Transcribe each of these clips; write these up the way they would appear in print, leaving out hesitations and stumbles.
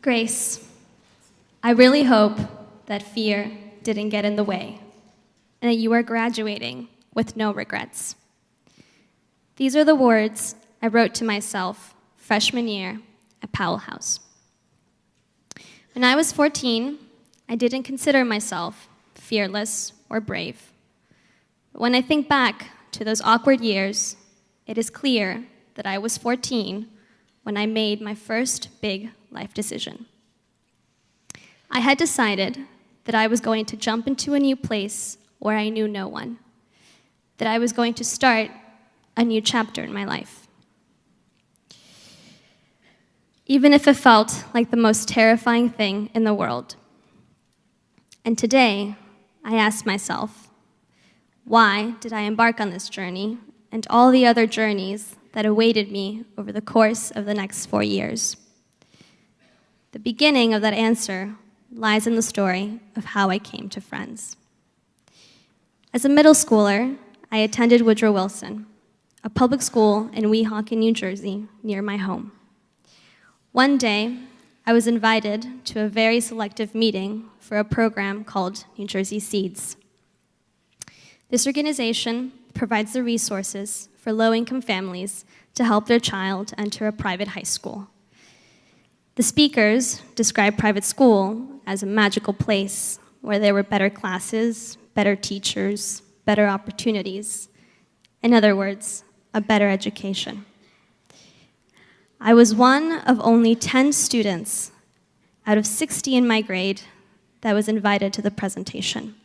Grace, I really hope that fear didn't get in the way and that you are graduating with no regrets. These are the words I wrote to myself freshman year at Powell House. When I was 14, I didn't consider myself fearless or brave. But when I think back to those awkward years, it is clear that I was 14 when I made my first big life decision. I had decided that I was going to jump into a new place where I knew no one, that I was going to start a new chapter in my life. Even if it felt like the most terrifying thing in the world. And today, I ask myself, why did I embark on this journey and all the other journeys that awaited me over the course of the next 4 years? The beginning of that answer lies in the story of how I came to Friends. As a middle schooler, I attended Woodrow Wilson, a public school in Weehawken, New Jersey, near my home. One day, I was invited to a very selective meeting for a program called New Jersey Seeds. This organization provides the resources for low-income families to help their child enter a private high school. The speakers described private school as a magical place where there were better classes, better teachers, better opportunities. In other words, a better education. I was one of only 10 students out of 60 in my grade that was invited to the presentation.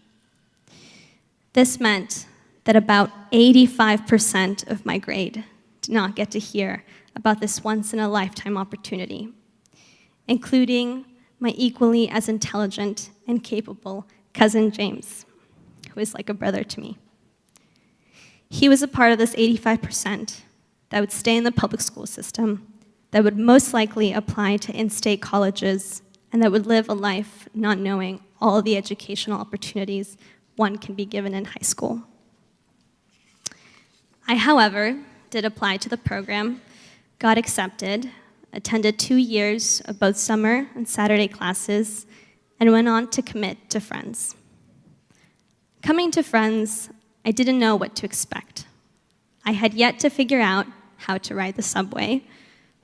This meant that about 85% of my grade did not get to hear about this once-in-a-lifetime opportunity, including my equally as intelligent and capable cousin James, who is like a brother to me. He was a part of this 85% that would stay in the public school system, that would most likely apply to in-state colleges, and that would live a life not knowing all the educational opportunities one can be given in high school. I, however, did apply to the program, got accepted, attended 2 years of both summer and Saturday classes, and went on to commit to Friends. Coming to Friends, I didn't know what to expect. I had yet to figure out how to ride the subway,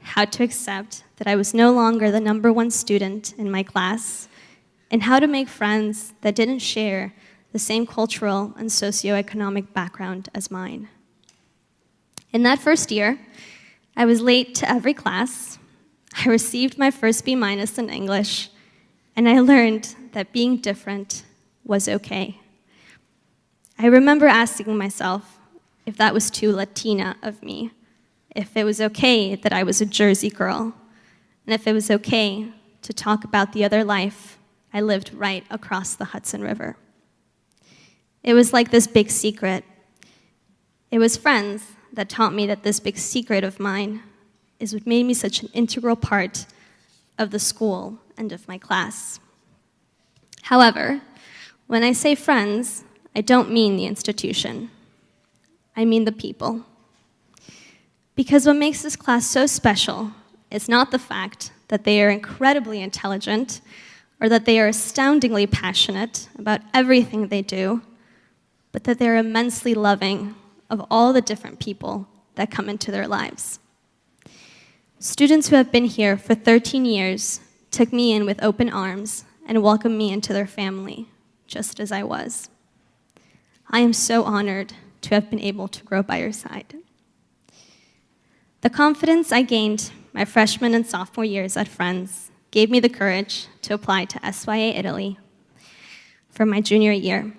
how to accept that I was no longer the #1 student in my class, and how to make friends that didn't share the same cultural and socioeconomic background as mine. In that first year, I was late to every class, I received my first B- in English, and I learned that being different was okay. I remember asking myself if that was too Latina of me, if it was okay that I was a Jersey girl, and if it was okay to talk about the other life I lived right across the Hudson River. It was like this big secret. It was Friends that taught me that this big secret of mine is what made me such an integral part of the school and of my class. However, when I say Friends, I don't mean the institution. I mean the people. Because what makes this class so special is not the fact that they are incredibly intelligent or that they are astoundingly passionate about everything they do, but that they're immensely loving of all the different people that come into their lives. Students who have been here for 13 years took me in with open arms and welcomed me into their family, just as I was. I am so honored to have been able to grow by your side. The confidence I gained my freshman and sophomore years at Friends gave me the courage to apply to SYA Italy for my junior year.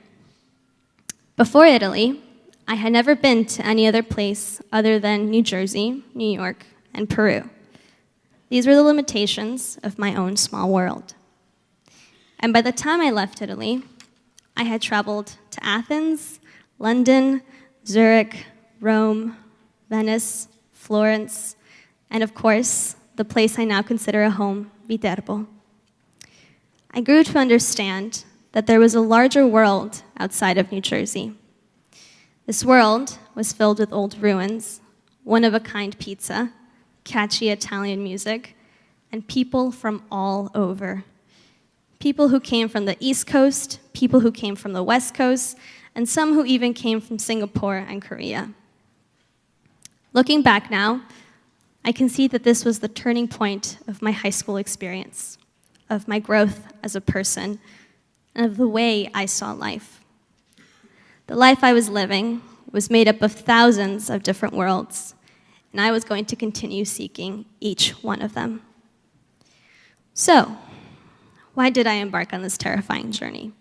Before Italy, I had never been to any other place other than New Jersey, New York, and Peru. These were the limitations of my own small world. And by the time I left Italy, I had traveled to Athens, London, Zurich, Rome, Venice, Florence, and of course, the place I now consider a home, Viterbo. I grew to understand that there was a larger world outside of New Jersey. This world was filled with old ruins, one-of-a-kind pizza, catchy Italian music, and people from all over. People who came from the East Coast, people who came from the West Coast, and some who even came from Singapore and Korea. Looking back now, I can see that this was the turning point of my high school experience, of my growth as a person, and of the way I saw life. The life I was living was made up of thousands of different worlds, and I was going to continue seeking each one of them. So, why did I embark on this terrifying journey?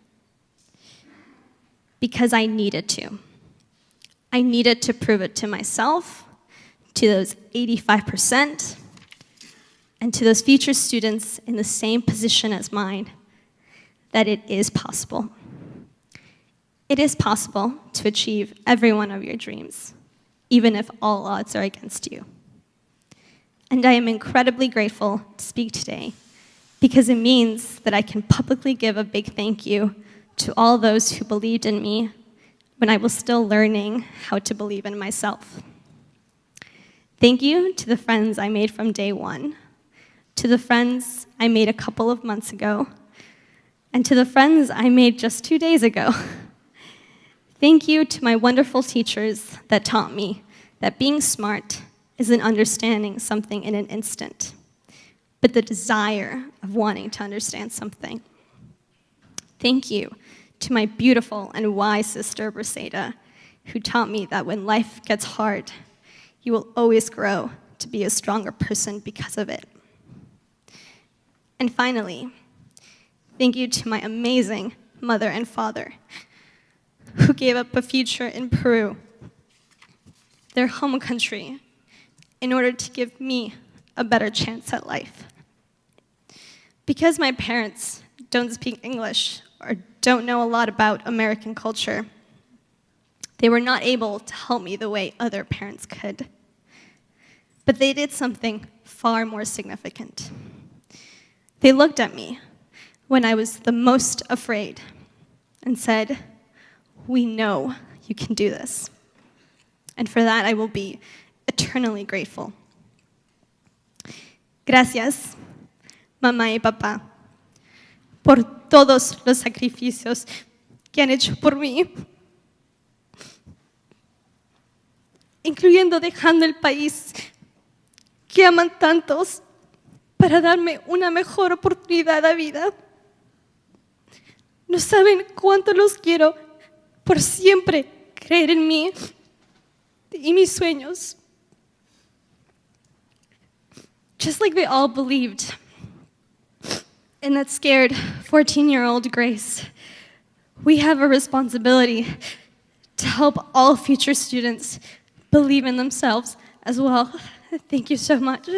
Because I needed to. I needed to prove it to myself, to those 85%, and to those future students in the same position as mine, that it is possible. It is possible to achieve every one of your dreams, even if all odds are against you. And I am incredibly grateful to speak today, because it means that I can publicly give a big thank you to all those who believed in me when I was still learning how to believe in myself. Thank you to the friends I made from day one, to the friends I made a couple of months ago, and to the friends I made just 2 days ago. Thank you to my wonderful teachers that taught me that being smart isn't understanding something in an instant, but the desire of wanting to understand something. Thank you to my beautiful and wise sister, Briseda, who taught me that when life gets hard, you will always grow to be a stronger person because of it. And finally, thank you to my amazing mother and father, who gave up a future in Peru, their home country, in order to give me a better chance at life. Because my parents don't speak English or don't know a lot about American culture, they were not able to help me the way other parents could. But they did something far more significant. They looked at me when I was the most afraid and said, "We know you can do this." And for that, I will be eternally grateful. Gracias, mamá y papá, por todos los sacrificios que han hecho por mí, incluyendo dejando el país que aman tantos para darme una mejor oportunidad de vida. No saben cuánto los quiero por siempre creer en mí y mis sueños. Just like they all believed in that scared 14-year-old Grace, we have a responsibility to help all future students believe in themselves as well. Thank you so much.